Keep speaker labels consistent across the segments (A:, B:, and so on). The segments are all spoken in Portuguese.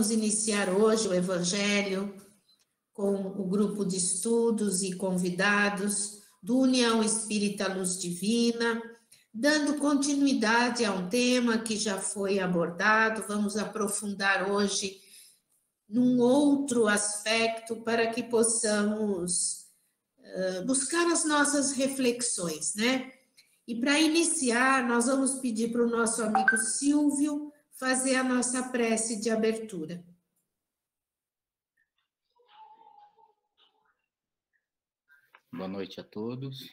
A: vamos iniciar hoje o Evangelho com o grupo de estudos e convidados do União Espírita Luz Divina, dando continuidade a um tema que já foi abordado. Vamos aprofundar hoje num outro aspecto para que possamos buscar as nossas reflexões, né? E para iniciar, nós vamos pedir para o nosso amigo Silvio fazer a nossa prece de abertura.
B: Boa noite a todos.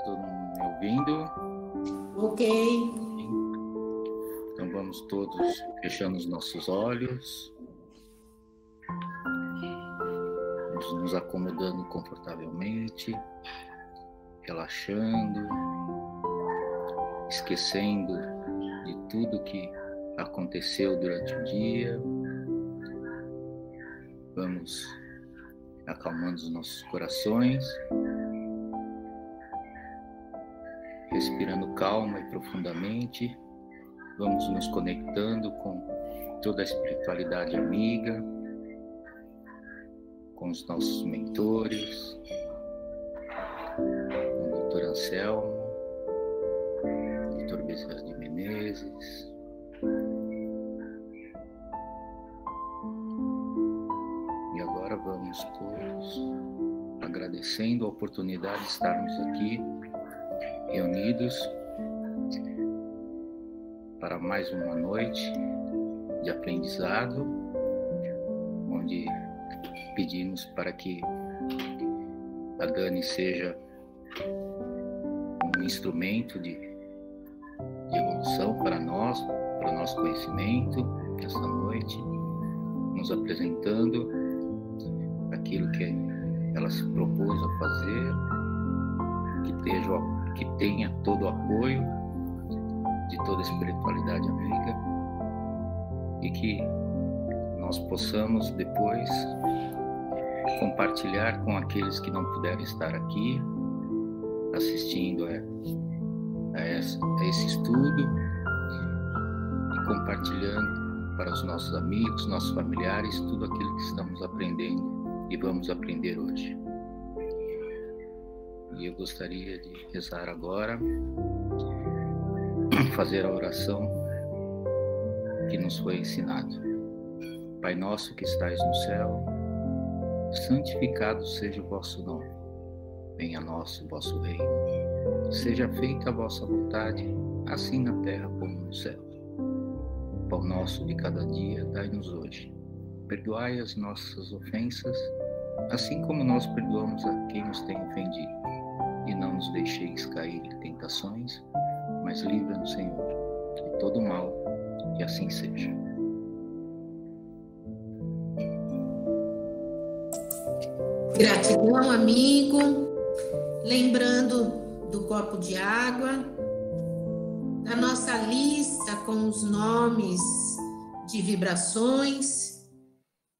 B: Todo mundo me ouvindo?
A: Ok.
B: Então vamos todos fechando os nossos olhos, nos acomodando confortavelmente, relaxando, esquecendo de tudo que aconteceu durante o dia. Vamos acalmando os nossos corações, respirando calma e profundamente. Vamos nos conectando com toda a espiritualidade amiga, com os nossos mentores, com o Dr. Anselmo, Dr. Bezerra de Menezes, e agora vamos todos agradecendo a oportunidade de estarmos aqui reunidos para mais uma noite de aprendizado, onde pedimos para que a Dani seja um instrumento de evolução para nós, para o nosso conhecimento, esta noite, nos apresentando aquilo que ela se propôs a fazer, que tenha todo o apoio de toda a espiritualidade amiga e que nós possamos depois compartilhar com aqueles que não puderem estar aqui assistindo a esse estudo e compartilhando para os nossos amigos, nossos familiares, tudo aquilo que estamos aprendendo e vamos aprender hoje. E eu gostaria de rezar agora, fazer a oração que nos foi ensinado. Pai nosso que estais no céu, santificado seja o vosso nome. Venha a nós o vosso reino. Seja feita a vossa vontade, assim na terra como no céu. O pão nosso de cada dia dai-nos hoje. Perdoai as nossas ofensas, assim como nós perdoamos a quem nos tem ofendido. E não nos deixeis cair em tentações, mas livra-nos, Senhor, de todo mal, que assim seja.
A: Gratidão, amigo. Lembrando do copo de água, da nossa lista com os nomes de vibrações,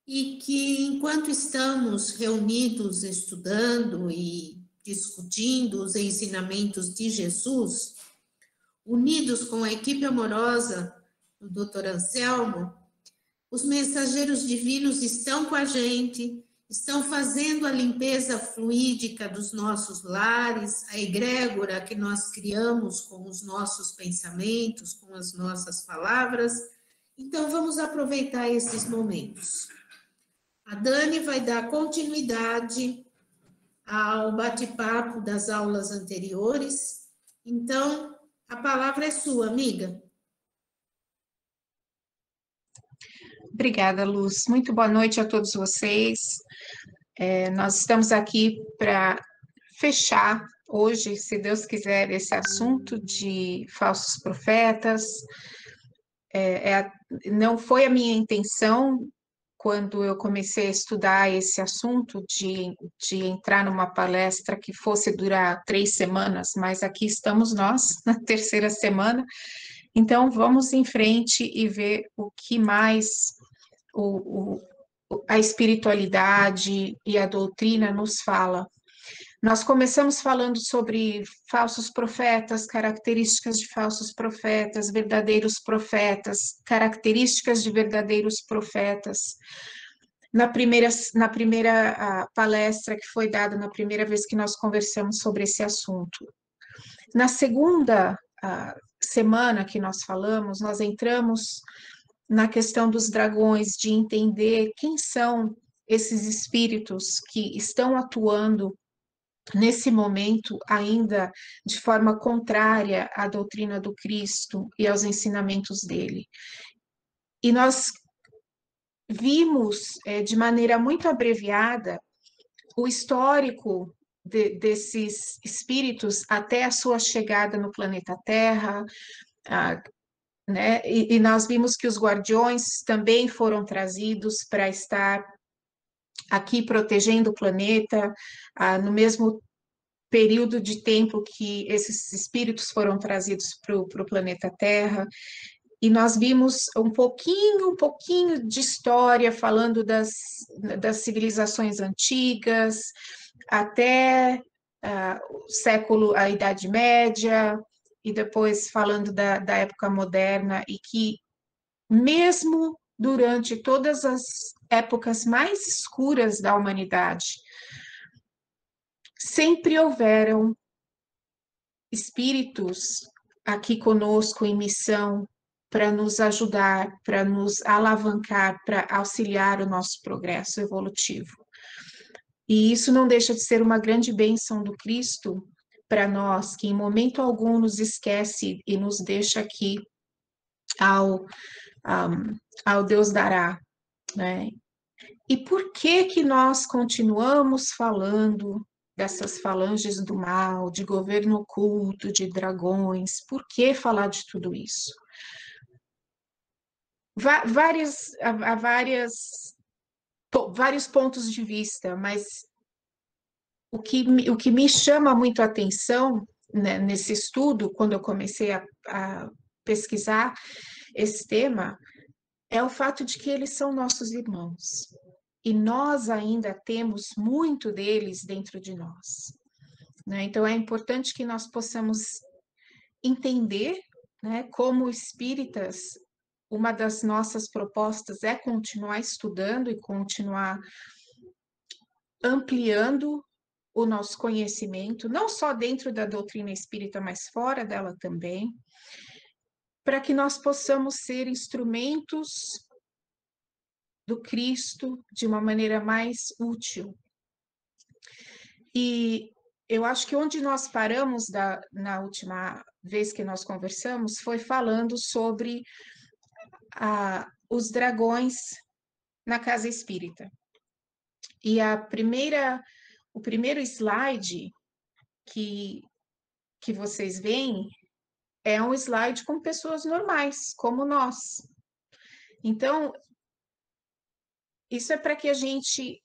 A: e que enquanto estamos reunidos estudando e discutindo os ensinamentos de Jesus, unidos com a equipe amorosa do Dr. Anselmo, os mensageiros divinos estão com a gente, estão fazendo a limpeza fluídica dos nossos lares, a egrégora que nós criamos com os nossos pensamentos, com as nossas palavras. Então, vamos aproveitar esses momentos. A Dani vai dar continuidade ao bate-papo das aulas anteriores. Então, a palavra é sua, amiga.
C: Obrigada, Luz. Muito boa noite a todos vocês. Nós estamos aqui para fechar hoje, se Deus quiser, esse assunto de falsos profetas. Não foi a minha intenção, quando eu comecei a estudar esse assunto, de entrar numa palestra que fosse durar 3 semanas, mas aqui estamos nós, na 3ª semana. Então, vamos em frente e ver o que mais a espiritualidade e a doutrina nos fala. Nós começamos falando sobre falsos profetas, características de falsos profetas, verdadeiros profetas, características de verdadeiros profetas. Na primeira palestra que foi dada, na primeira vez que nós conversamos sobre esse assunto. Na segunda semana que nós falamos, nós entramos na questão dos dragões, de entender quem são esses espíritos que estão atuando nesse momento ainda de forma contrária à doutrina do Cristo e aos ensinamentos dele. E nós vimos de maneira muito abreviada o histórico desses espíritos até a sua chegada no planeta Terra, né? E nós vimos que os guardiões também foram trazidos para estar aqui protegendo o planeta, no mesmo período de tempo que esses espíritos foram trazidos para o planeta Terra. E nós vimos um pouquinho de história, falando das civilizações antigas, até a Idade Média, e depois falando da época moderna, e que mesmo durante todas as épocas mais escuras da humanidade, sempre houveram espíritos aqui conosco em missão para nos ajudar, para nos alavancar, para auxiliar o nosso progresso evolutivo. E isso não deixa de ser uma grande bênção do Cristo para nós, que em momento algum nos esquece e nos deixa aqui ao Deus dará, né? E por que nós continuamos falando dessas falanges do mal, de governo oculto, de dragões? Por que falar de tudo isso? Há vários pontos de vista, mas o que me chama muito a atenção, né, nesse estudo, quando eu comecei a pesquisar esse tema, é o fato de que eles são nossos irmãos. E nós ainda temos muito deles dentro de nós, né? Então, é importante que nós possamos entender, né, como espíritas, uma das nossas propostas é continuar estudando e continuar ampliando o nosso conhecimento, não só dentro da doutrina espírita, mas fora dela também, para que nós possamos ser instrumentos do Cristo de uma maneira mais útil. E eu acho que onde nós paramos na última vez que nós conversamos foi falando sobre os dragões na casa espírita. E o primeiro slide que vocês veem é um slide com pessoas normais, como nós. Então, isso é para que a gente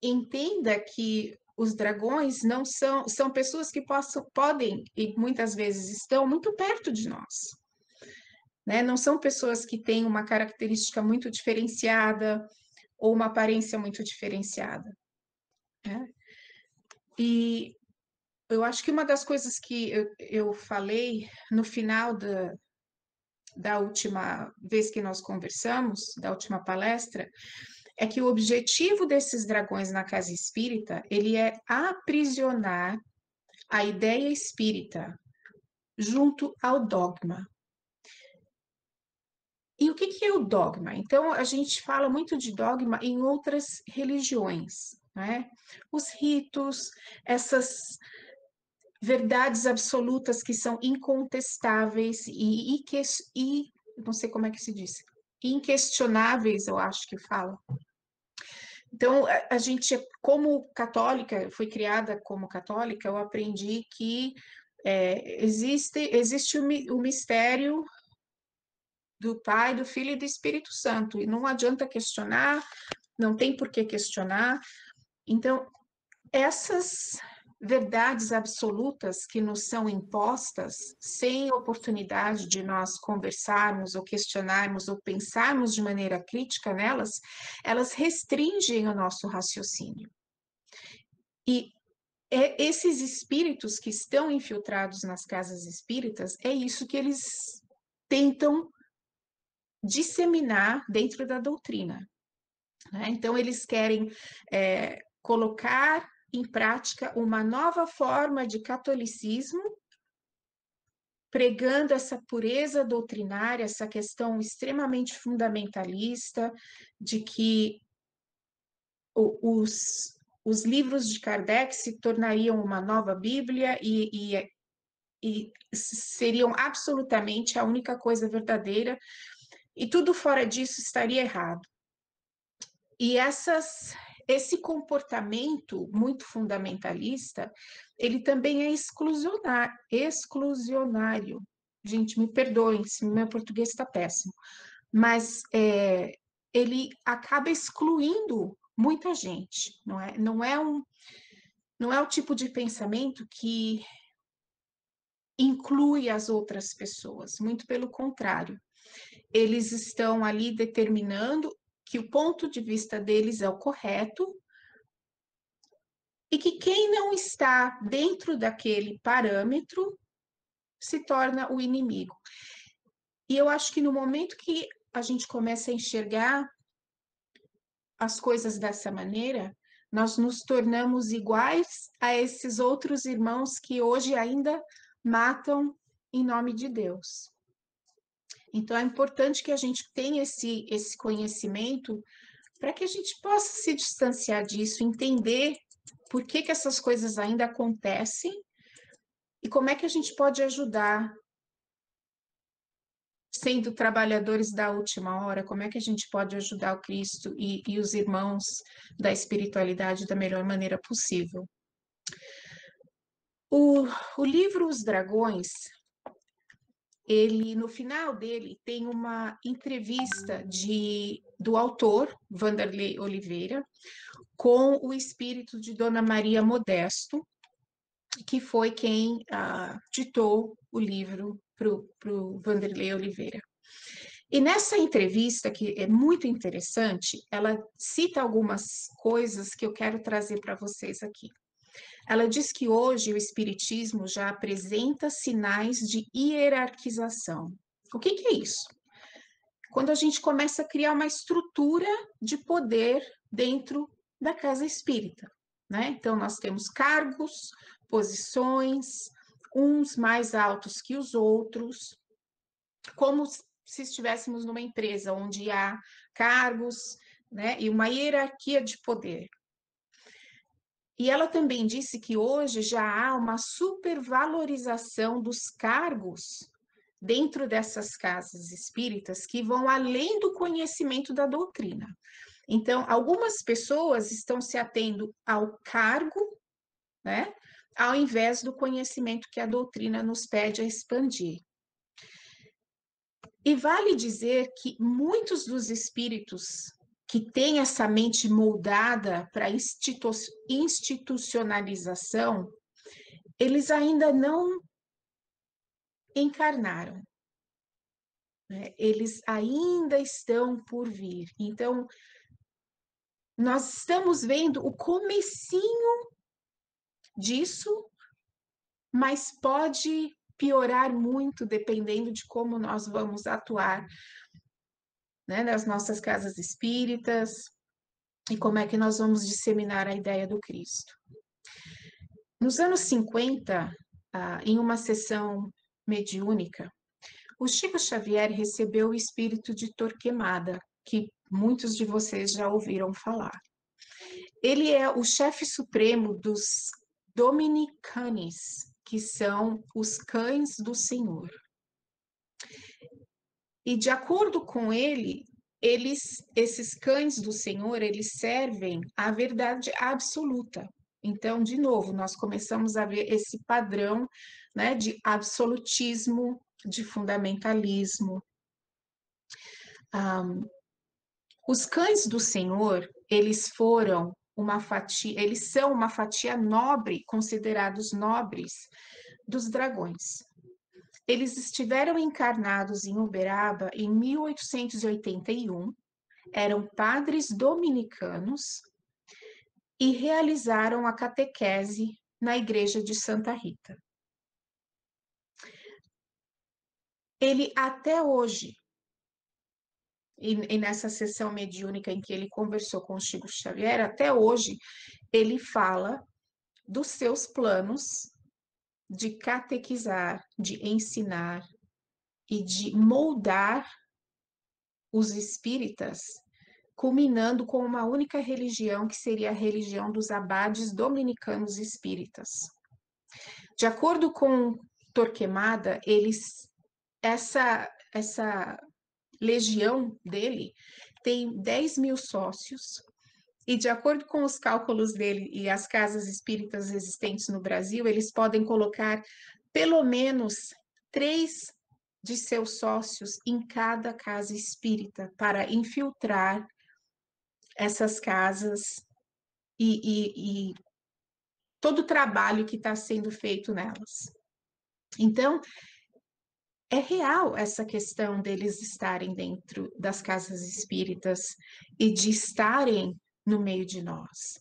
C: entenda que os dragões não são pessoas que podem, e muitas vezes estão, muito perto de nós. Né? Não são pessoas que têm uma característica muito diferenciada ou uma aparência muito diferenciada. Né? E eu acho que uma das coisas que eu falei no final da última vez que nós conversamos, da última palestra, é que o objetivo desses dragões na casa espírita, ele é aprisionar a ideia espírita junto ao dogma. E o que é o dogma? Então, a gente fala muito de dogma em outras religiões, né? Os ritos, essas verdades absolutas que são incontestáveis e não sei como é que se diz, inquestionáveis, eu acho que fala. Então, a gente, como católica, fui criada como católica, eu aprendi que existe o mistério do Pai, do Filho e do Espírito Santo, e não adianta questionar, não tem por que questionar. Então, essas verdades absolutas que nos são impostas, sem oportunidade de nós conversarmos ou questionarmos ou pensarmos de maneira crítica nelas, elas restringem o nosso raciocínio. E esses espíritos que estão infiltrados nas casas espíritas, é isso que eles tentam disseminar dentro da doutrina, né? Então, eles querem colocar em prática uma nova forma de catolicismo, pregando essa pureza doutrinária, essa questão extremamente fundamentalista, de que os livros de Kardec se tornariam uma nova Bíblia e seriam absolutamente a única coisa verdadeira, e tudo fora disso estaria errado. E esse comportamento muito fundamentalista, ele também é exclusionário. Gente, me perdoem se meu português está péssimo, mas ele acaba excluindo muita gente, não é? Não é o tipo de pensamento que inclui as outras pessoas, muito pelo contrário. Eles estão ali determinando que o ponto de vista deles é o correto e que quem não está dentro daquele parâmetro se torna o inimigo. E eu acho que no momento que a gente começa a enxergar as coisas dessa maneira, nós nos tornamos iguais a esses outros irmãos que hoje ainda matam em nome de Deus. Então, é importante que a gente tenha esse conhecimento para que a gente possa se distanciar disso, entender por que essas coisas ainda acontecem e como é que a gente pode ajudar, sendo trabalhadores da última hora, como é que a gente pode ajudar o Cristo e os irmãos da espiritualidade da melhor maneira possível. O livro Os Dragões, ele, no final dele, tem uma entrevista do autor, Wanderley Oliveira, com o espírito de Dona Maria Modesto, que foi quem ditou o livro para o Wanderley Oliveira. E nessa entrevista, que é muito interessante, ela cita algumas coisas que eu quero trazer para vocês aqui. Ela diz que hoje o Espiritismo já apresenta sinais de hierarquização. O que é isso? Quando a gente começa a criar uma estrutura de poder dentro da casa espírita, né? Então, nós temos cargos, posições, uns mais altos que os outros, como se estivéssemos numa empresa onde há cargos, né, e uma hierarquia de poder. E ela também disse que hoje já há uma supervalorização dos cargos dentro dessas casas espíritas que vão além do conhecimento da doutrina. Então, algumas pessoas estão se atendo ao cargo, né, ao invés do conhecimento que a doutrina nos pede a expandir. E vale dizer que muitos dos espíritos que têm essa mente moldada para institucionalização, eles ainda não encarnaram, né? Eles ainda estão por vir. Então, nós estamos vendo o comecinho disso, mas pode piorar muito dependendo de como nós vamos atuar, né, nas nossas casas espíritas e como é que nós vamos disseminar a ideia do Cristo. Nos anos 50, em uma sessão mediúnica, o Chico Xavier recebeu o espírito de Torquemada, que muitos de vocês já ouviram falar. Ele é o chefe supremo dos Dominicanes, que são os cães do Senhor. E de acordo com ele, esses cães do Senhor, eles servem à verdade absoluta. Então, de novo, nós começamos a ver esse padrão, né, de absolutismo, de fundamentalismo. Os cães do Senhor, eles são uma fatia nobre, considerados nobres, dos dragões. Eles estiveram encarnados em Uberaba em 1881, eram padres dominicanos e realizaram a catequese na igreja de Santa Rita. Ele até hoje, e nessa sessão mediúnica em que ele conversou com o Chico Xavier, até hoje ele fala dos seus planos de catequizar, de ensinar e de moldar os espíritas, culminando com uma única religião, que seria a religião dos abades dominicanos espíritas. De acordo com Torquemada, essa legião dele tem 10 mil sócios, e de acordo com os cálculos dele e as casas espíritas existentes no Brasil, eles podem colocar pelo menos 3 de seus sócios em cada casa espírita para infiltrar essas casas e todo o trabalho que está sendo feito nelas. Então, é real essa questão deles estarem dentro das casas espíritas e de estarem no meio de nós.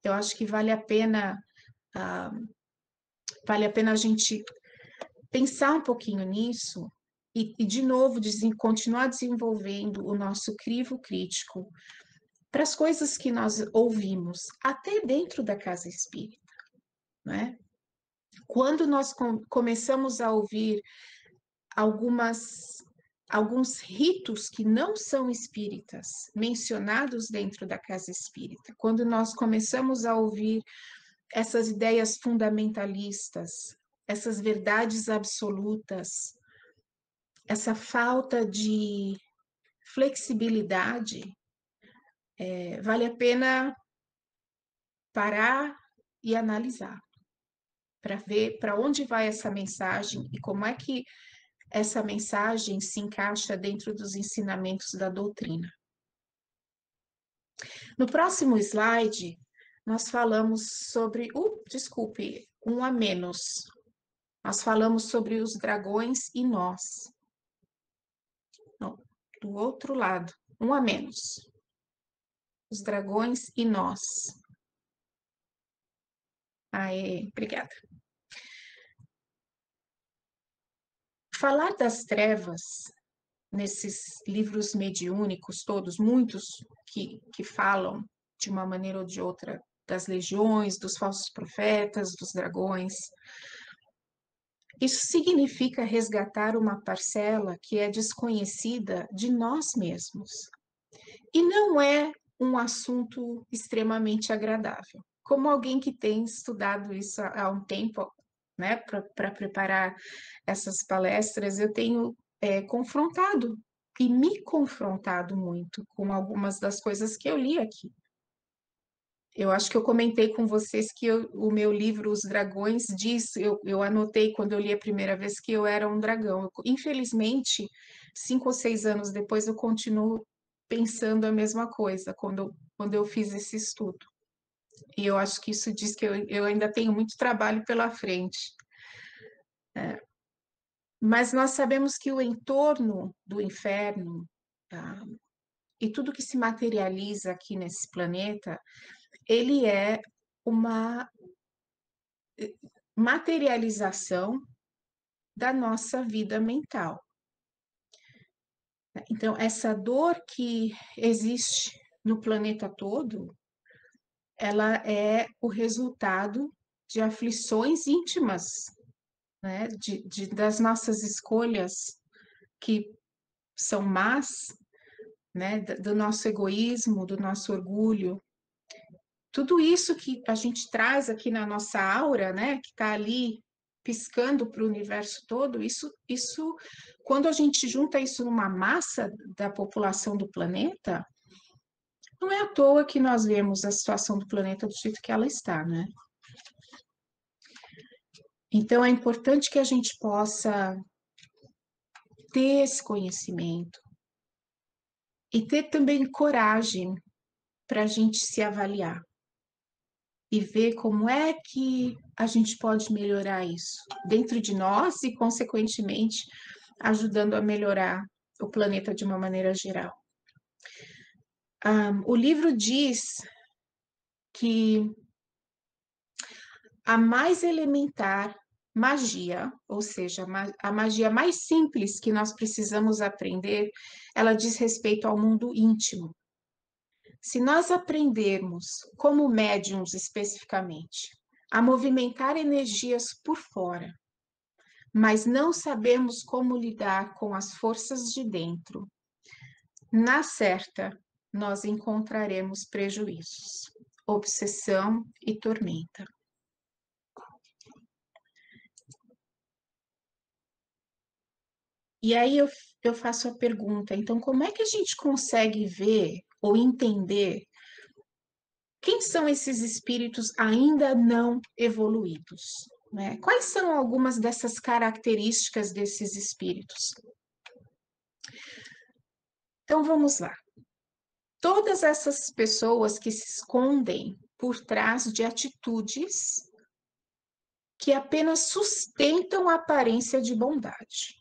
C: Eu acho que vale a pena a gente pensar um pouquinho nisso e de novo, continuar desenvolvendo o nosso crivo crítico para as coisas que nós ouvimos, até dentro da casa espírita, não é? Quando nós começamos a ouvir alguns ritos que não são espíritas mencionados dentro da casa espírita, quando nós começamos a ouvir essas ideias fundamentalistas, essas verdades absolutas, essa falta de flexibilidade, vale a pena parar e analisar, para ver para onde vai essa mensagem e como é que essa mensagem se encaixa dentro dos ensinamentos da doutrina. No próximo slide, nós falamos sobre... desculpe, um a menos. Nós falamos sobre os dragões e nós. Não, do outro lado, um a menos. Os dragões e nós. Aê, obrigada. Falar das trevas, nesses livros mediúnicos todos, muitos que falam de uma maneira ou de outra das legiões, dos falsos profetas, dos dragões, isso significa resgatar uma parcela que é desconhecida de nós mesmos. E não é um assunto extremamente agradável. Como alguém que tem estudado isso há um tempo, né, para preparar essas palestras, eu tenho confrontado e me confrontado muito com algumas das coisas que eu li aqui. Eu acho que eu comentei com vocês que o meu livro, Os Dragões, diz, eu anotei quando eu li a primeira vez que eu era um dragão. Infelizmente, 5 ou 6 anos depois, eu continuo pensando a mesma coisa quando eu fiz esse estudo. E eu acho que isso diz que eu ainda tenho muito trabalho pela frente. Mas nós sabemos que o entorno do inferno, e tudo que se materializa aqui nesse planeta, ele é uma materialização da nossa vida mental. Então, essa dor que existe no planeta todo, ela é o resultado de aflições íntimas, né? Das nossas escolhas que são más, né? Do nosso egoísmo, do nosso orgulho. Tudo isso que a gente traz aqui na nossa aura, né? Que está ali piscando para o universo todo, isso, quando a gente junta isso numa massa da população do planeta, não é à toa que nós vemos a situação do planeta do jeito que ela está, né? Então, é importante que a gente possa ter esse conhecimento e ter também coragem para a gente se avaliar e ver como é que a gente pode melhorar isso dentro de nós e, consequentemente, ajudando a melhorar o planeta de uma maneira geral. O livro diz que a mais elementar magia, ou seja, a magia mais simples que nós precisamos aprender, ela diz respeito ao mundo íntimo. Se nós aprendermos, como médiums especificamente, a movimentar energias por fora, mas não sabemos como lidar com as forças de dentro, na certa, nós encontraremos prejuízos, obsessão e tormenta. E aí eu faço a pergunta, então como é que a gente consegue ver ou entender quem são esses espíritos ainda não evoluídos, né? Quais são algumas dessas características desses espíritos? Então vamos lá. Todas essas pessoas que se escondem por trás de atitudes que apenas sustentam a aparência de bondade.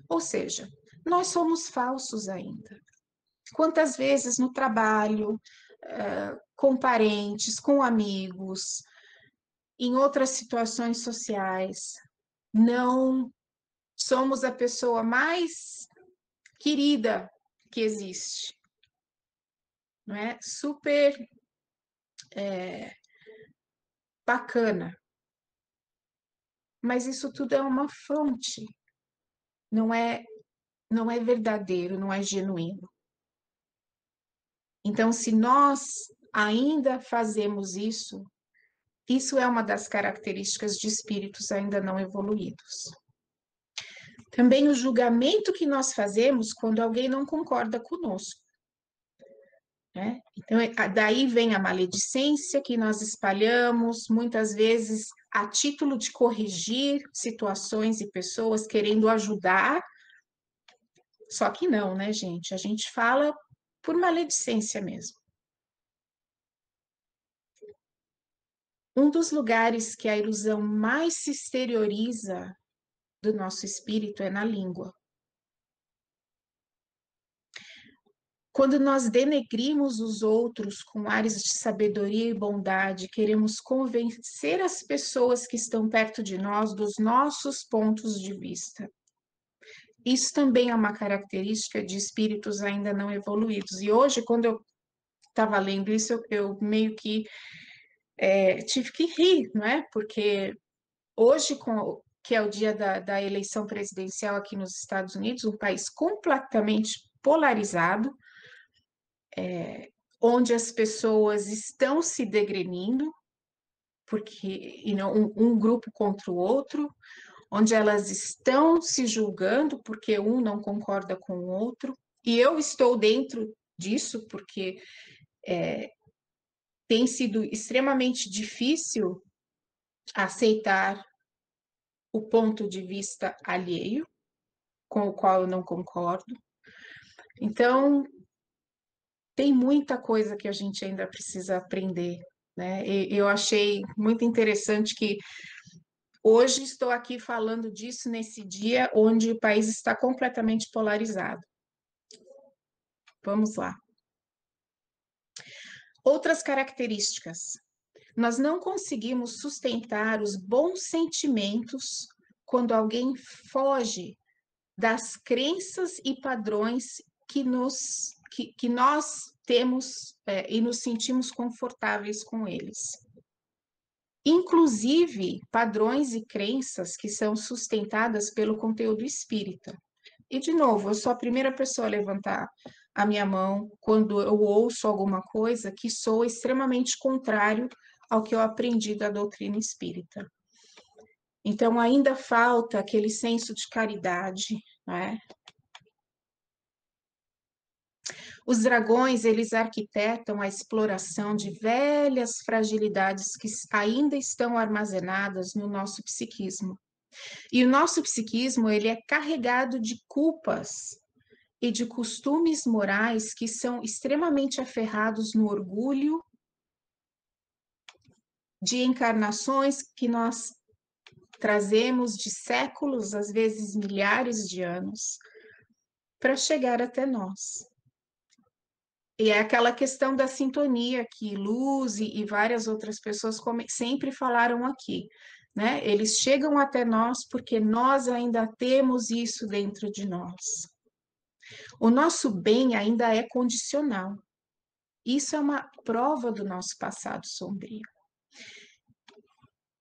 C: Ou seja, nós somos falsos ainda. Quantas vezes no trabalho, com parentes, com amigos, em outras situações sociais, não somos a pessoa mais querida que existe, não é? Super bacana. Mas isso tudo é uma fronte, não é verdadeiro, não é genuíno. Então, se nós ainda fazemos isso, isso é uma das características de espíritos ainda não evoluídos. Também o julgamento que nós fazemos quando alguém não concorda conosco, né? Então, daí vem a maledicência que nós espalhamos, muitas vezes a título de corrigir situações e pessoas, querendo ajudar, só que não, né, gente? A gente fala por maledicência mesmo. Um dos lugares que a ilusão mais se exterioriza do nosso espírito é na língua. Quando nós denegrimos os outros com ares de sabedoria e bondade, queremos convencer as pessoas que estão perto de nós dos nossos pontos de vista. Isso também é uma característica de espíritos ainda não evoluídos. E hoje, quando eu estava lendo isso, eu meio que tive que rir, não é? Porque hoje, que é o dia da eleição presidencial aqui nos Estados Unidos, um país completamente polarizado, onde as pessoas estão se degrenindo, porque um grupo contra o outro, onde elas estão se julgando porque um não concorda com o outro, e eu estou dentro disso porque tem sido extremamente difícil aceitar o ponto de vista alheio, com o qual eu não concordo. Então, tem muita coisa que a gente ainda precisa aprender, né? E eu achei muito interessante que hoje estou aqui falando disso nesse dia onde o país está completamente polarizado. Vamos lá. Outras características. Nós não conseguimos sustentar os bons sentimentos quando alguém foge das crenças e padrões que nós temos e nos sentimos confortáveis com eles. Inclusive, padrões e crenças que são sustentadas pelo conteúdo espírita. E, de novo, eu sou a primeira pessoa a levantar a minha mão quando eu ouço alguma coisa que soa extremamente contrário ao que eu aprendi da doutrina espírita. Então, ainda falta aquele senso de caridade, né? Os dragões, eles arquitetam a exploração de velhas fragilidades que ainda estão armazenadas no nosso psiquismo. E o nosso psiquismo, ele é carregado de culpas e de costumes morais que são extremamente aferrados no orgulho de encarnações que nós trazemos de séculos, às vezes milhares de anos, para chegar até nós. E é aquela questão da sintonia que Luz e várias outras pessoas sempre falaram aqui, né? Eles chegam até nós porque nós ainda temos isso dentro de nós. O nosso bem ainda é condicional. Isso é uma prova do nosso passado sombrio.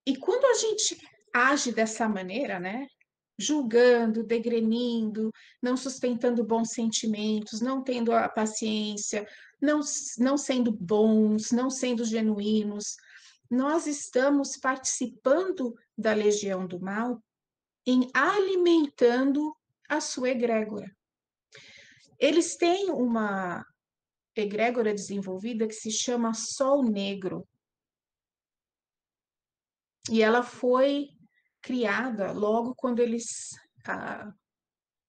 C: E quando a gente age dessa maneira, né? Julgando, degrenindo, não sustentando bons sentimentos, não tendo a paciência, não sendo bons, não sendo genuínos, nós estamos participando da legião do mal em alimentando a sua egrégora. Eles têm uma egrégora desenvolvida que se chama Sol Negro. E ela foi criada logo quando eles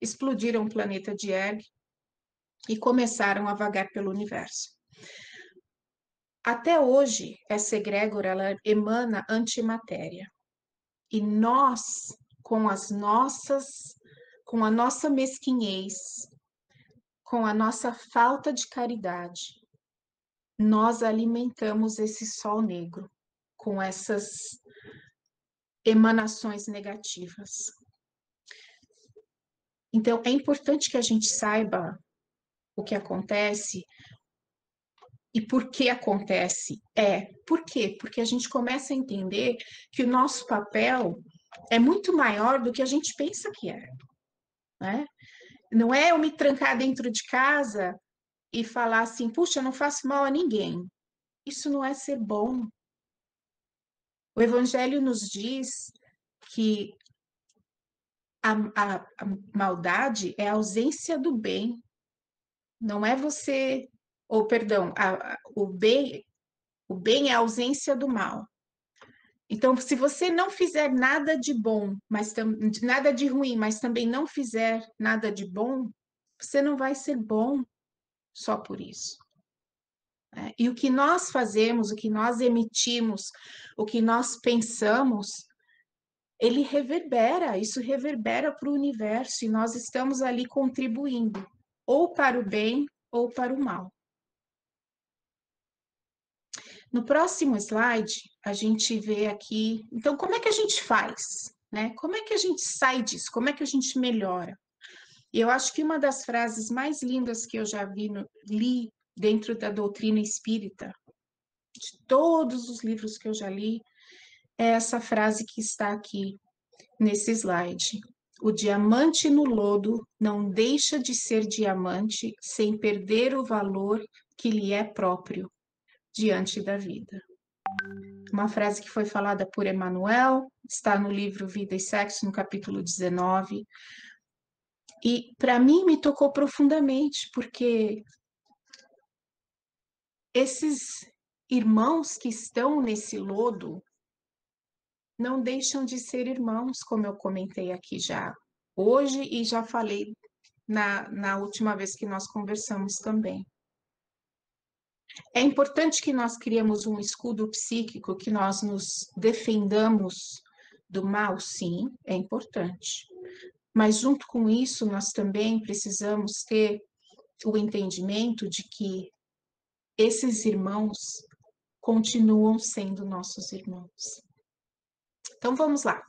C: explodiram o planeta de Erg e começaram a vagar pelo universo. Até hoje, essa egrégora, ela emana antimatéria. E nós, com a nossa mesquinhez, com a nossa falta de caridade, nós alimentamos esse sol negro com essas emanações negativas. Então, é importante que a gente saiba o que acontece e por que acontece. Por quê? Porque a gente começa a entender que o nosso papel é muito maior do que a gente pensa que é, né? Não é eu me trancar dentro de casa e falar assim, puxa, eu não faço mal a ninguém. Isso não é ser bom. O Evangelho nos diz que a maldade é a ausência do bem. Não é você, ou perdão, o bem é a ausência do mal. Então, se você não fizer nada de bom, mas nada de ruim, mas também não fizer nada de bom, você não vai ser bom só por isso. E o que nós fazemos, o que nós emitimos, o que nós pensamos, isso reverbera para o universo e nós estamos ali contribuindo, ou para o bem ou para o mal. No próximo slide, a gente vê aqui, então, como é que a gente faz, né? Como é que a gente sai disso? Como é que a gente melhora? E eu acho que uma das frases mais lindas que eu já li dentro da doutrina espírita, de todos os livros que eu já li, é essa frase que está aqui nesse slide. O diamante no lodo não deixa de ser diamante sem perder o valor que lhe é próprio diante da vida. Uma frase que foi falada por Emmanuel, está no livro Vida e Sexo, no capítulo 19. E para mim me tocou profundamente, porque esses irmãos que estão nesse lodo não deixam de ser irmãos, como eu comentei aqui já hoje e já falei na última vez que nós conversamos também. É importante que nós criemos um escudo psíquico, que nós nos defendamos do mal, sim, é importante. Mas junto com isso, nós também precisamos ter o entendimento de que esses irmãos continuam sendo nossos irmãos. Então, vamos lá.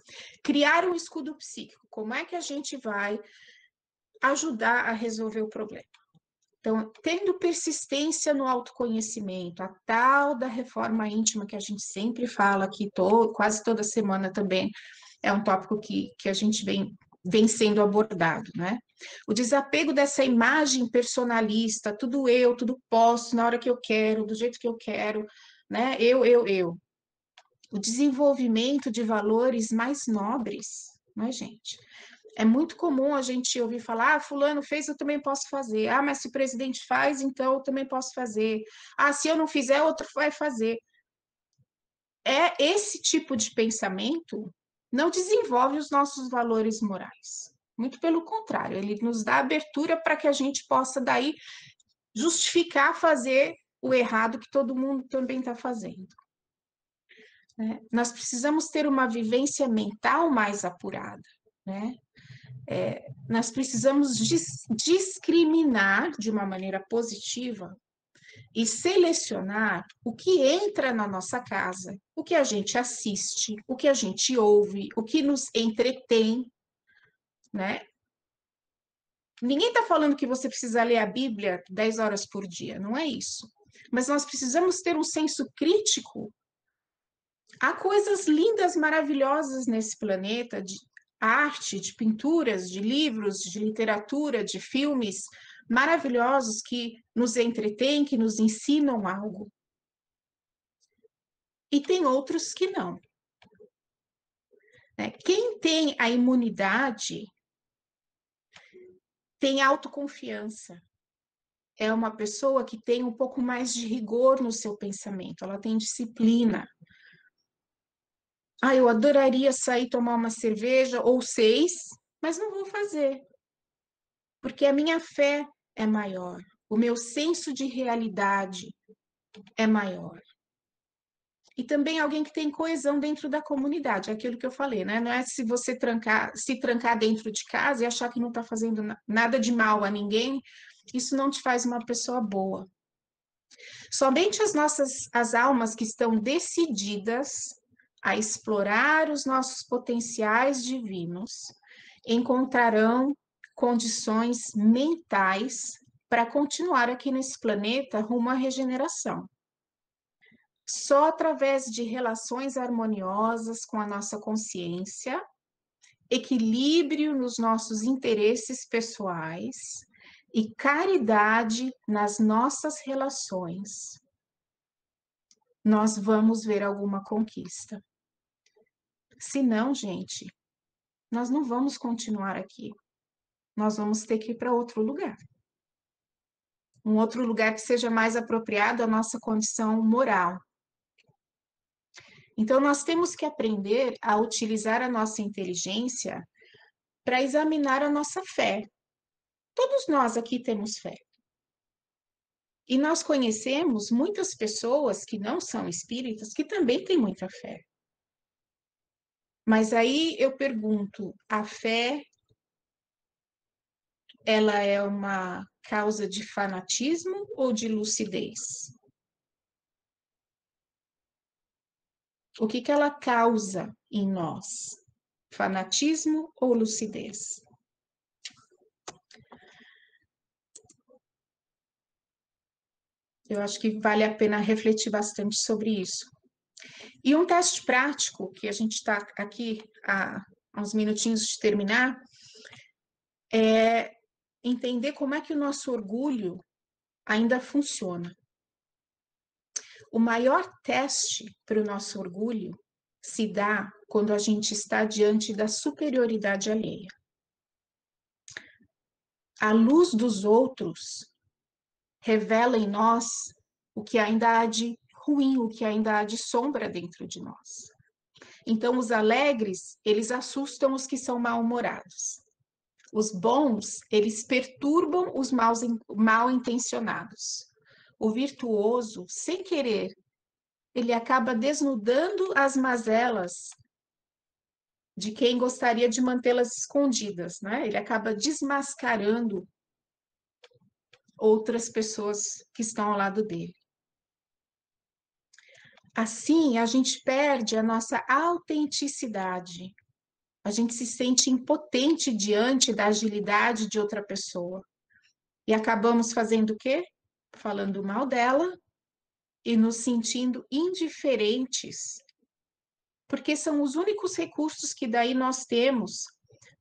C: Criar um escudo psíquico. Como é que a gente vai ajudar a resolver o problema? Então, tendo persistência no autoconhecimento, a tal da reforma íntima que a gente sempre fala aqui, quase toda semana também, é um tópico que a gente vem sendo abordado, né? O desapego dessa imagem personalista, tudo eu, tudo posso, na hora que eu quero, do jeito que eu quero, né? Eu. O desenvolvimento de valores mais nobres, né, gente? É muito comum a gente ouvir falar, fulano fez, eu também posso fazer. Mas se o presidente faz, então eu também posso fazer. Se eu não fizer, outro vai fazer. Esse tipo de pensamento não desenvolve os nossos valores morais. Muito pelo contrário, ele nos dá abertura para que a gente possa daí justificar fazer o errado que todo mundo também está fazendo. Nós precisamos ter uma vivência mental mais apurada, né? Nós precisamos discriminar de uma maneira positiva e selecionar o que entra na nossa casa, o que a gente assiste, o que a gente ouve, o que nos entretém, né? Ninguém está falando que você precisa ler a Bíblia 10 horas por dia, não é isso. Mas nós precisamos ter um senso crítico. Há coisas lindas, maravilhosas nesse planeta, de arte, de pinturas, de livros, de literatura, de filmes maravilhosos que nos entretêm, que nos ensinam algo. E tem outros que não. Quem tem a imunidade tem autoconfiança. É uma pessoa que tem um pouco mais de rigor no seu pensamento, ela tem disciplina. Eu adoraria sair tomar uma cerveja ou 6, mas não vou fazer, porque a minha fé é maior, o meu senso de realidade é maior. E também alguém que tem coesão dentro da comunidade, aquilo que eu falei, né? Não é se você se trancar dentro de casa e achar que não está fazendo nada de mal a ninguém, isso não te faz uma pessoa boa. Somente as almas que estão decididas a explorar os nossos potenciais divinos encontrarão condições mentais para continuar aqui nesse planeta rumo à regeneração. Só através de relações harmoniosas com a nossa consciência, equilíbrio nos nossos interesses pessoais e caridade nas nossas relações, nós vamos ver alguma conquista. Se não, gente, nós não vamos continuar aqui. Nós vamos ter que ir para outro lugar. Um outro lugar que seja mais apropriado à nossa condição moral. Então, nós temos que aprender a utilizar a nossa inteligência para examinar a nossa fé. Todos nós aqui temos fé. E nós conhecemos muitas pessoas que não são espíritas que também têm muita fé. Mas aí eu pergunto, a fé, ela é uma causa de fanatismo ou de lucidez? O que ela causa em nós? Fanatismo ou lucidez? Eu acho que vale a pena refletir bastante sobre isso. E um teste prático, que a gente está aqui há uns minutinhos de terminar, é entender como é que o nosso orgulho ainda funciona. O maior teste para o nosso orgulho se dá quando a gente está diante da superioridade alheia. A luz dos outros revela em nós o que ainda há de ruim, o que ainda há de sombra dentro de nós. Então, os alegres, eles assustam os que são mal-humorados. Os bons, eles perturbam os mal-intencionados. O virtuoso, sem querer, ele acaba desnudando as mazelas de quem gostaria de mantê-las escondidas, né? Ele acaba desmascarando outras pessoas que estão ao lado dele. Assim, a gente perde a nossa autenticidade. A gente se sente impotente diante da agilidade de outra pessoa. E acabamos fazendo o quê? Falando mal dela e nos sentindo indiferentes, porque são os únicos recursos que daí nós temos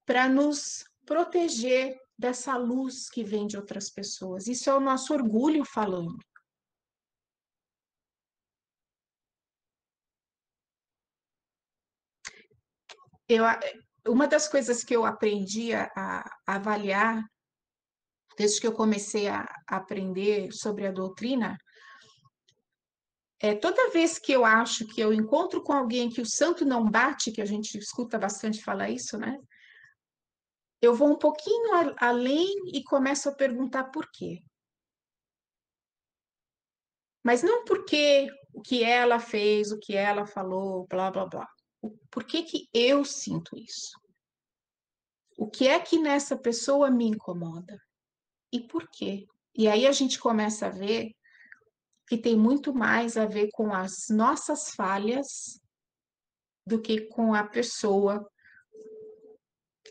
C: para nos proteger dessa luz que vem de outras pessoas. Isso é o nosso orgulho falando. Uma das coisas que eu aprendi a avaliar, desde que eu comecei a aprender sobre a doutrina, toda vez que eu acho que eu encontro com alguém que o santo não bate, que a gente escuta bastante falar isso, né? Eu vou um pouquinho além e começo a perguntar por quê. Mas não porque o que ela fez, o que ela falou, blá, blá, blá. Por que que eu sinto isso? O que é que nessa pessoa me incomoda? E por quê? E aí a gente começa a ver que tem muito mais a ver com as nossas falhas do que com a pessoa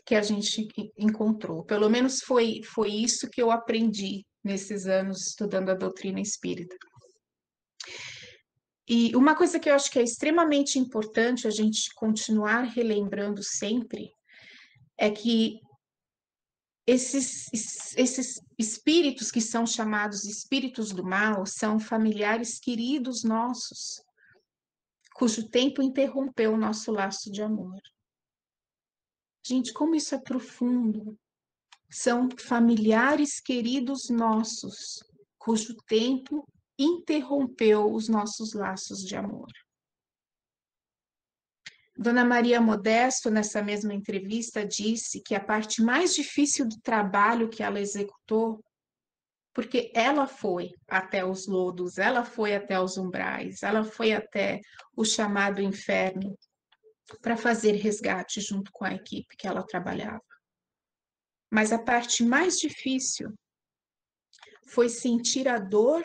C: que a gente encontrou. Pelo menos foi isso que eu aprendi nesses anos estudando a doutrina espírita. E uma coisa que eu acho que é extremamente importante a gente continuar relembrando sempre é que esses espíritos que são chamados espíritos do mal são familiares queridos nossos, cujo tempo interrompeu o nosso laço de amor. Gente, como isso é profundo. São familiares queridos nossos, cujo tempo interrompeu os nossos laços de amor. Dona Maria Modesto, nessa mesma entrevista, disse que a parte mais difícil do trabalho que ela executou, porque ela foi até os lodos, ela foi até os umbrais, ela foi até o chamado inferno para fazer resgate junto com a equipe que ela trabalhava. Mas a parte mais difícil foi sentir a dor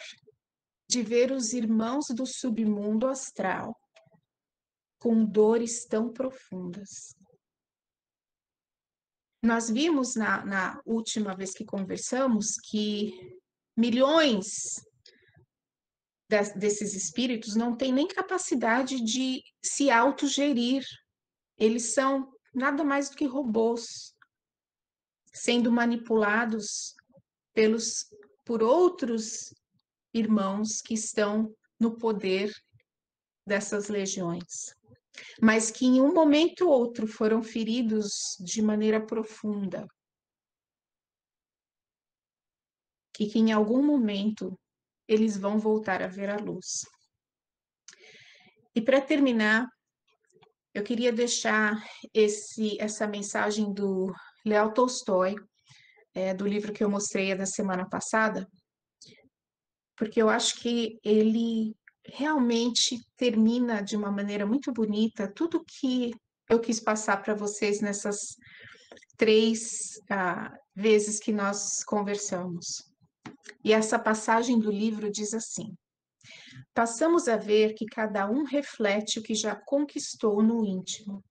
C: de ver os irmãos do submundo astral com dores tão profundas. Nós vimos na última vez que conversamos que milhões desses espíritos não têm nem capacidade de se autogerir. Eles são nada mais do que robôs, sendo manipulados por outros irmãos que estão no poder dessas legiões, mas que em um momento ou outro foram feridos de maneira profunda, e que em algum momento eles vão voltar a ver a luz. E para terminar, eu queria deixar essa mensagem do Lev Tolstói, do livro que eu mostrei na semana passada, porque eu acho que ele realmente termina de uma maneira muito bonita tudo que eu quis passar para vocês nessas 3 vezes que nós conversamos. E essa passagem do livro diz assim: passamos a ver que cada um reflete o que já conquistou no íntimo,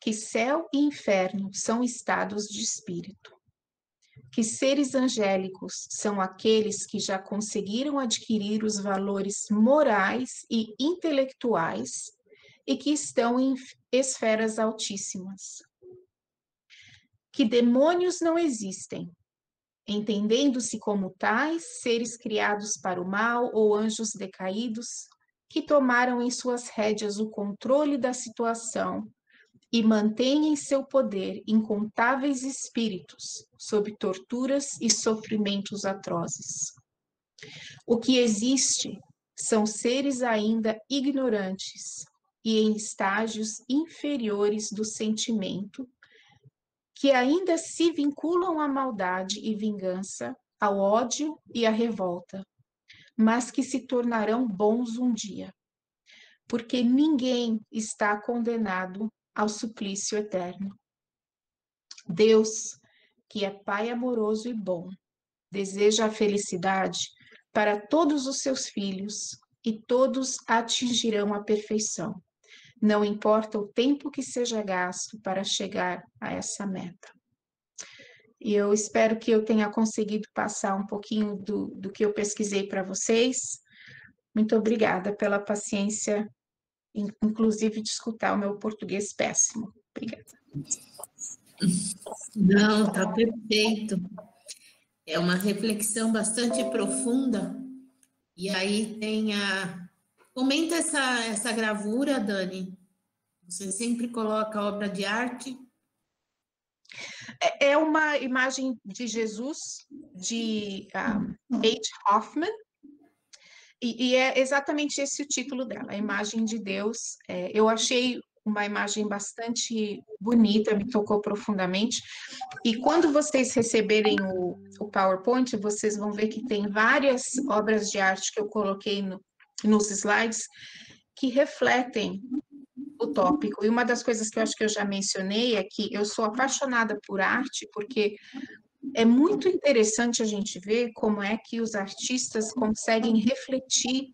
C: que céu e inferno são estados de espírito, que seres angélicos são aqueles que já conseguiram adquirir os valores morais e intelectuais e que estão em esferas altíssimas, que demônios não existem, entendendo-se como tais seres criados para o mal ou anjos decaídos que tomaram em suas rédeas o controle da situação e mantém em seu poder incontáveis espíritos sob torturas e sofrimentos atrozes. O que existe são seres ainda ignorantes e em estágios inferiores do sentimento, que ainda se vinculam à maldade e vingança, ao ódio e à revolta, mas que se tornarão bons um dia, porque ninguém está condenado ao suplício eterno. Deus, que é Pai amoroso e bom, deseja a felicidade para todos os seus filhos e todos atingirão a perfeição, não importa o tempo que seja gasto para chegar a essa meta. E eu espero que eu tenha conseguido passar um pouquinho do que eu pesquisei para vocês. Muito obrigada pela paciência, inclusive de escutar o meu português péssimo. Obrigada.
A: Não, tá perfeito. É uma reflexão bastante profunda. E aí tem Comenta essa gravura, Dani. Você sempre coloca obra de arte.
C: É uma imagem de Jesus, de H. Hoffman, e é exatamente esse o título dela, a imagem de Deus. Eu achei uma imagem bastante bonita, me tocou profundamente, e quando vocês receberem o PowerPoint, vocês vão ver que tem várias obras de arte que eu coloquei nos slides, que refletem o tópico. E uma das coisas que eu acho que eu já mencionei é que eu sou apaixonada por arte, porque é muito interessante a gente ver como é que os artistas conseguem refletir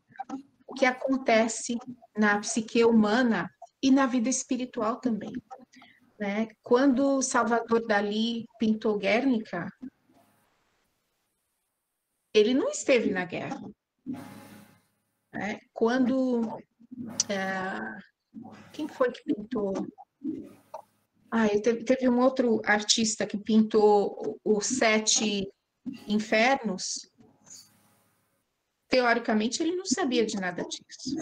C: o que acontece na psique humana e na vida espiritual também, né? Quando Salvador Dalí pintou Guernica, ele não esteve na guerra, né? Quando quem foi que pintou? Teve um outro artista que pintou os 7 infernos. Teoricamente, ele não sabia de nada disso,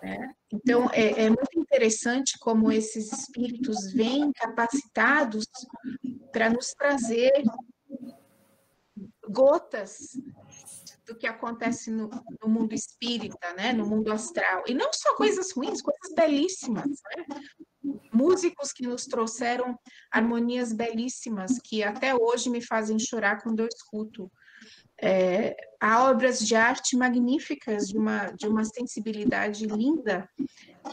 C: né? Então, é muito interessante como esses espíritos vêm capacitados para nos trazer gotas do que acontece no mundo espírita, né? No mundo astral. E não só coisas ruins, coisas belíssimas, né? Músicos que nos trouxeram harmonias belíssimas, que até hoje me fazem chorar quando eu escuto. Há obras de arte magníficas, de uma sensibilidade linda,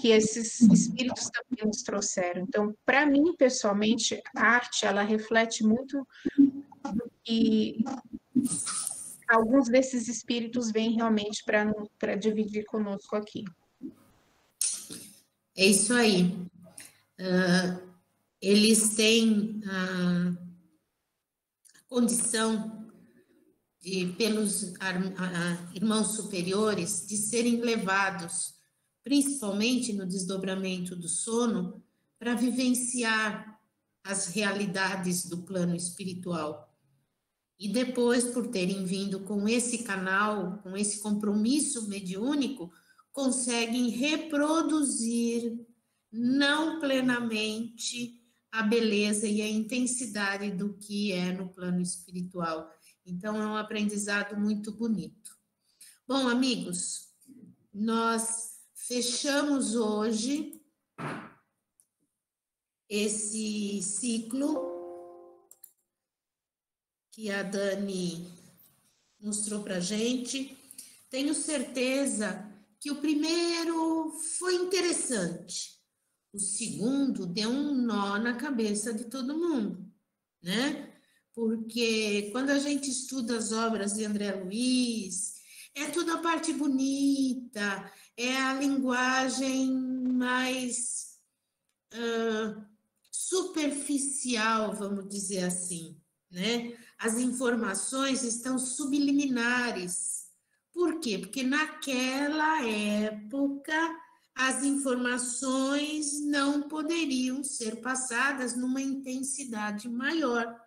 C: que esses espíritos também nos trouxeram. Então, para mim, pessoalmente, a arte, ela reflete muito do que alguns desses espíritos vêm realmente para dividir conosco aqui.
A: É isso aí. Eles têm a condição pelos irmãos superiores, de serem levados, principalmente no desdobramento do sono, para vivenciar as realidades do plano espiritual. E depois, por terem vindo com esse canal, com esse compromisso mediúnico, conseguem reproduzir, não plenamente, a beleza e a intensidade do que é no plano espiritual. Então, é um aprendizado muito bonito. Bom, amigos, nós fechamos hoje esse ciclo que a Dani mostrou para a gente. Tenho certeza que o primeiro foi interessante. O segundo deu um nó na cabeça de todo mundo, né? Porque quando a gente estuda as obras de André Luiz, é tudo a parte bonita, é a linguagem mais superficial, vamos dizer assim, né? As informações estão subliminares. Por quê? Porque naquela época as informações não poderiam ser passadas numa intensidade maior.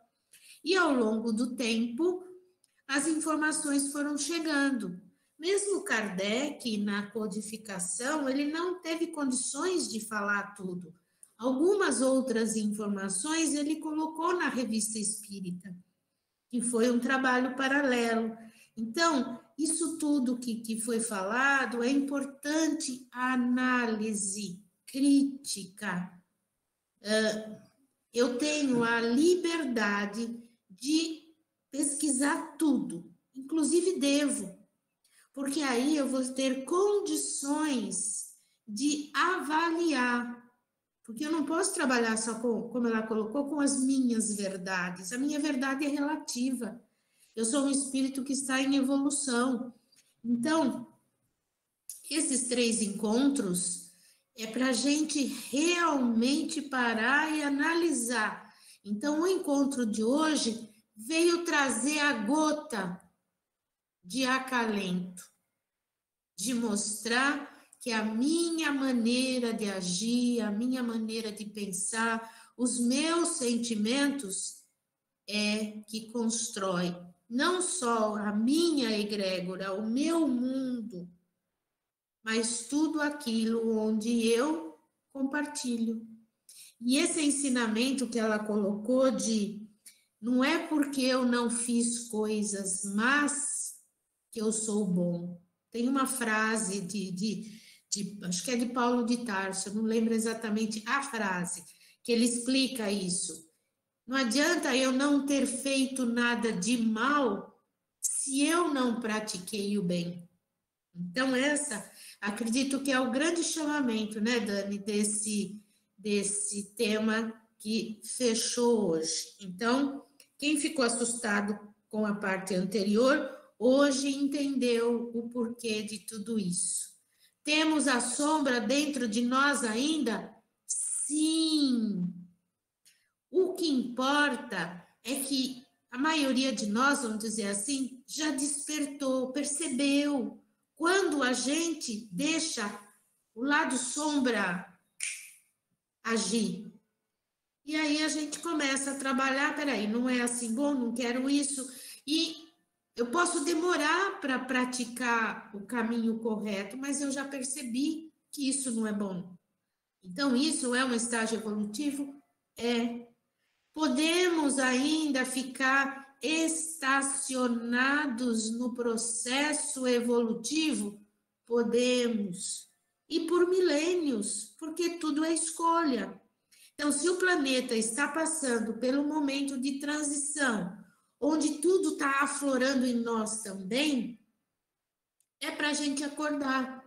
A: E ao longo do tempo, as informações foram chegando. Mesmo Kardec, na codificação, ele não teve condições de falar tudo. Algumas outras informações ele colocou na Revista Espírita, que foi um trabalho paralelo. Então, isso tudo que foi falado, é importante a análise crítica. Eu tenho a liberdade de pesquisar tudo, inclusive devo, porque aí eu vou ter condições de avaliar, porque eu não posso trabalhar só com, como ela colocou, com as minhas verdades. A minha verdade é relativa. Eu sou um espírito que está em evolução. Então, esses 3 encontros é para a gente realmente parar e analisar. Então, o encontro de hoje veio trazer a gota de acalento, de mostrar que a minha maneira de agir, a minha maneira de pensar, os meus sentimentos é que constrói não só a minha egrégora, o meu mundo, mas tudo aquilo onde eu compartilho. E esse ensinamento que ela colocou de não é porque eu não fiz coisas más que eu sou bom. Tem uma frase acho que é de Paulo de Tarso, eu não lembro exatamente a frase, que ele explica isso. Não adianta eu não ter feito nada de mal se eu não pratiquei o bem. Então, acredito que é o grande chamamento, né, Dani, desse tema que fechou hoje. Então, quem ficou assustado com a parte anterior, hoje entendeu o porquê de tudo isso. Temos a sombra dentro de nós ainda? Sim. O que importa é que a maioria de nós, vamos dizer assim, já despertou, percebeu. Quando a gente deixa o lado sombra agir. E aí a gente começa a trabalhar, peraí, não é assim bom, não quero isso. E eu posso demorar para praticar o caminho correto, mas eu já percebi que isso não é bom. Então, isso é um estágio evolutivo? É. Podemos ainda ficar estacionados no processo evolutivo? Podemos. E por milênios, porque tudo é escolha. Então, se o planeta está passando pelo momento de transição, onde tudo está aflorando em nós também, é para a gente acordar.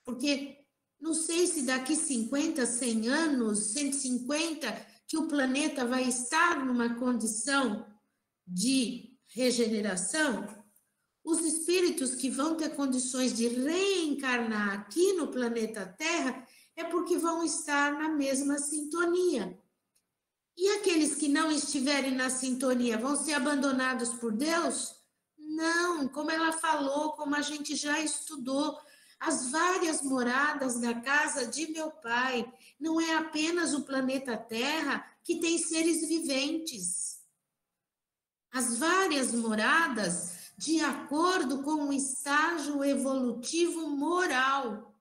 A: Porque não sei se daqui 50, 100 anos, 150, que o planeta vai estar numa condição de regeneração, os espíritos que vão ter condições de reencarnar aqui no planeta Terra é porque vão estar na mesma sintonia. E aqueles que não estiverem na sintonia vão ser abandonados por Deus? Não, como ela falou, como a gente já estudou, as várias moradas da casa de meu pai, não é apenas o planeta Terra que tem seres viventes. As várias moradas de acordo com o estágio evolutivo moral.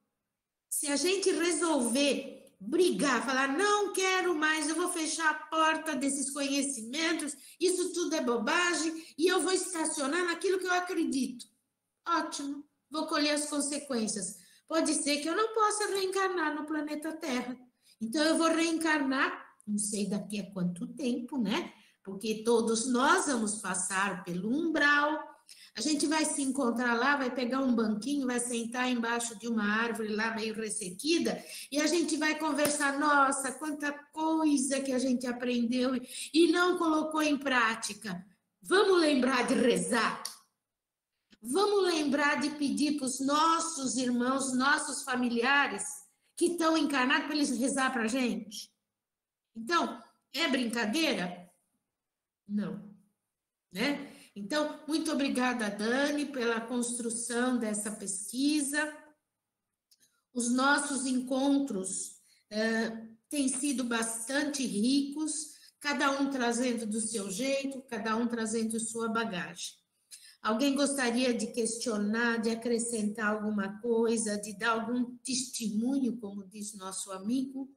A: Se a gente resolver brigar, falar, não quero mais, eu vou fechar a porta desses conhecimentos, isso tudo é bobagem, e eu vou estacionar naquilo que eu acredito. Ótimo, vou colher as consequências. Pode ser que eu não possa reencarnar no planeta Terra. Então, eu vou reencarnar, não sei daqui a quanto tempo, né? Porque todos nós vamos passar pelo umbral. A gente vai se encontrar lá, vai pegar um banquinho, vai sentar embaixo de uma árvore lá meio ressequida e a gente vai conversar, nossa, quanta coisa que a gente aprendeu e não colocou em prática. Vamos lembrar de rezar? Vamos lembrar de pedir para os nossos irmãos, nossos familiares que estão encarnados para eles rezar para a gente? Então, é brincadeira? Não, né? Então, muito obrigada, Dani, pela construção dessa pesquisa. Os nossos encontros têm sido bastante ricos, cada um trazendo do seu jeito, cada um trazendo sua bagagem. Alguém gostaria de questionar, de acrescentar alguma coisa, de dar algum testemunho, como diz nosso amigo?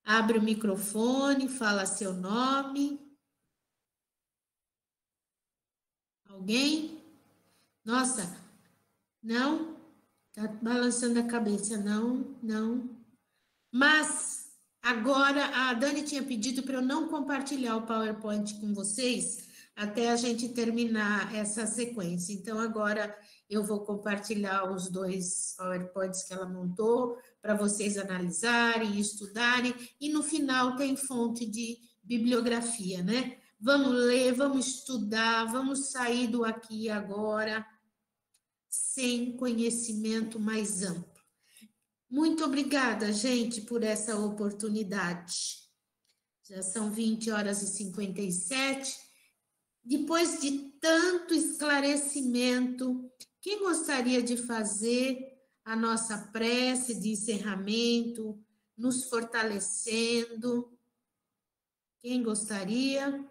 A: Abre o microfone, fala seu nome. Alguém? Nossa, não? Tá balançando a cabeça, não. Mas, agora, a Dani tinha pedido para eu não compartilhar o PowerPoint com vocês até a gente terminar essa sequência. Então, agora eu vou compartilhar os 2 PowerPoints que ela montou para vocês analisarem, estudarem, e no final tem fonte de bibliografia, né? Vamos ler, vamos estudar, vamos sair do aqui e agora sem conhecimento mais amplo. Muito obrigada, gente, por essa oportunidade. Já são 20h57. Depois de tanto esclarecimento, quem gostaria de fazer a nossa prece de encerramento, nos fortalecendo? Quem gostaria?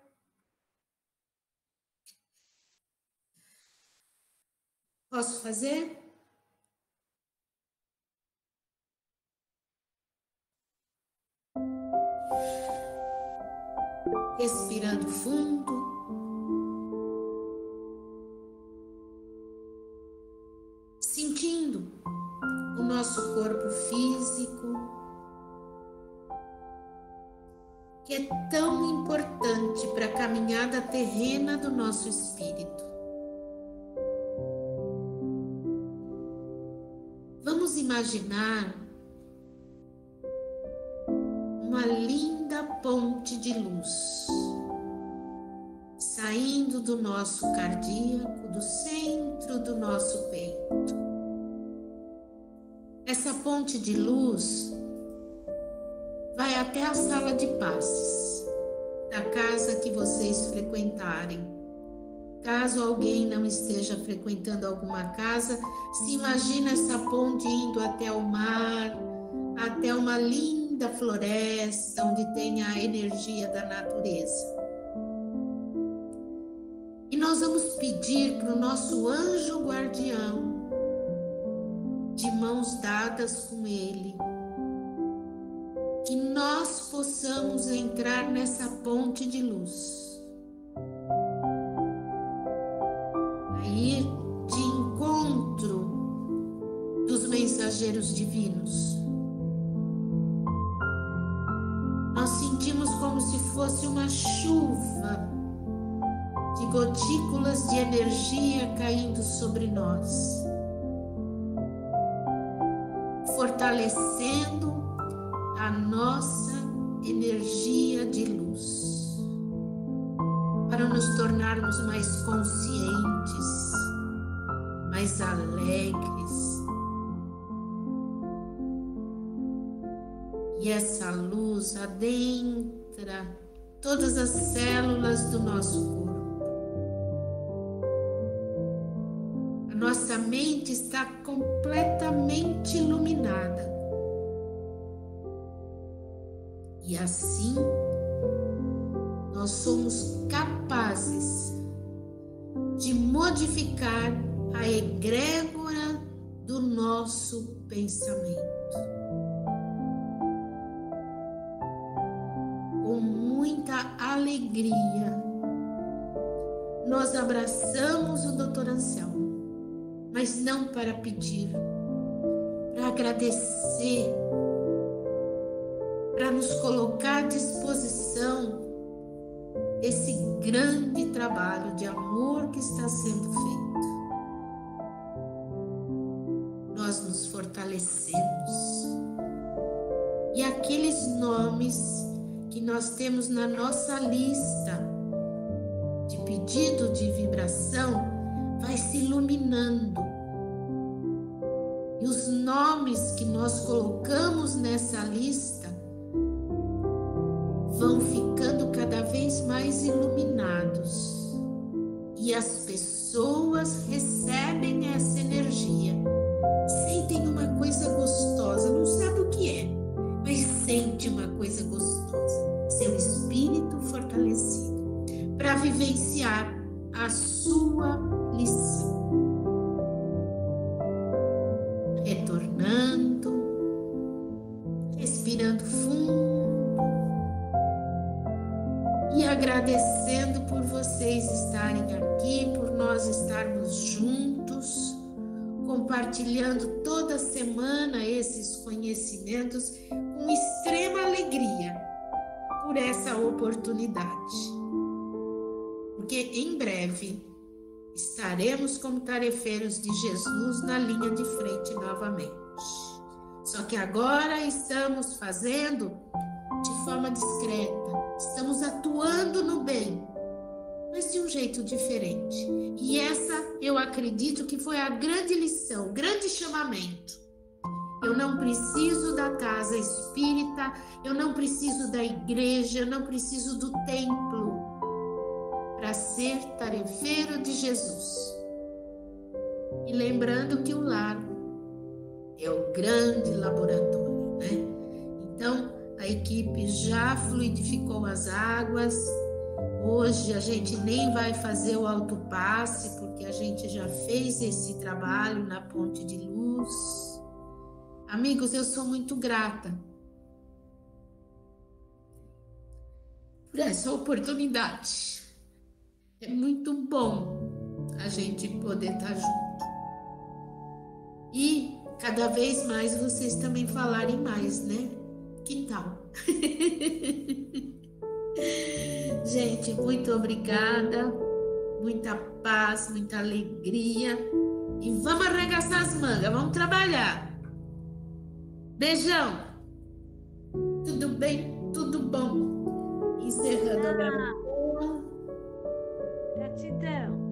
A: Posso fazer? Respirando fundo. Sentindo o nosso corpo físico, que é tão importante para a caminhada terrena do nosso espírito. Vamos imaginar uma linda ponte de luz. do nosso cardíaco, do centro do nosso peito. Essa ponte de luz vai até a sala de passes da casa que vocês frequentarem. Caso alguém não esteja frequentando alguma casa, se imagina essa ponte indo até o mar, até uma linda floresta onde tem a energia da natureza. E nós vamos pedir para o nosso anjo guardião, de mãos dadas com ele, que nós possamos entrar nessa ponte de luz, a ir de encontro dos mensageiros divinos. Nós sentimos como se fosse uma chuva de gotículas de energia caindo sobre nós, fortalecendo a nossa energia de luz, para nos tornarmos mais conscientes, mais alegres. E essa luz adentra todas as células do nosso corpo. A nossa mente está completamente iluminada. E assim, nós somos capazes de modificar a egrégora do nosso pensamento. Com muita alegria, nós abraçamos o Dr. Anselmo, mas não para pedir, para agradecer, para nos colocar à disposição desse grande trabalho de amor que está sendo feito. Nós nos fortalecemos. E aqueles nomes que nós temos na nossa lista de pedido de vibração vai se iluminando. E os nomes que nós colocamos nessa lista vão ficando cada vez mais iluminados. E as pessoas recebem essa energia. Sentem uma coisa gostosa, não sabe o que é, mas sente uma coisa gostosa. Seu espírito fortalecido para vivenciar a sua lição. Retornando, respirando fundo e agradecendo por vocês estarem aqui, por nós estarmos juntos, compartilhando toda semana esses conhecimentos com extrema alegria por essa oportunidade. Porque em breve estaremos como tarefeiros de Jesus na linha de frente novamente. Só que agora estamos fazendo de forma discreta, estamos atuando no bem, mas de um jeito diferente. E essa, eu acredito que foi a grande lição, o grande chamamento. Eu não preciso da casa espírita, eu não preciso da igreja, eu não preciso do templo para ser tarefeiro de Jesus. E lembrando que o lar é o grande laboratório, né? Então, a equipe já fluidificou as águas. Hoje a gente nem vai fazer o autopasse, porque a gente já fez esse trabalho na ponte de luz. Amigos, eu sou muito grata por essa oportunidade. É muito bom a gente poder estar junto. E cada vez mais vocês também falarem mais, né? Que tal? Gente, muito obrigada. Muita paz, muita alegria. E vamos arregaçar as mangas, vamos trabalhar. Beijão. Tudo bem? Tudo bom? Encerrando a gravação.
D: Gratidão.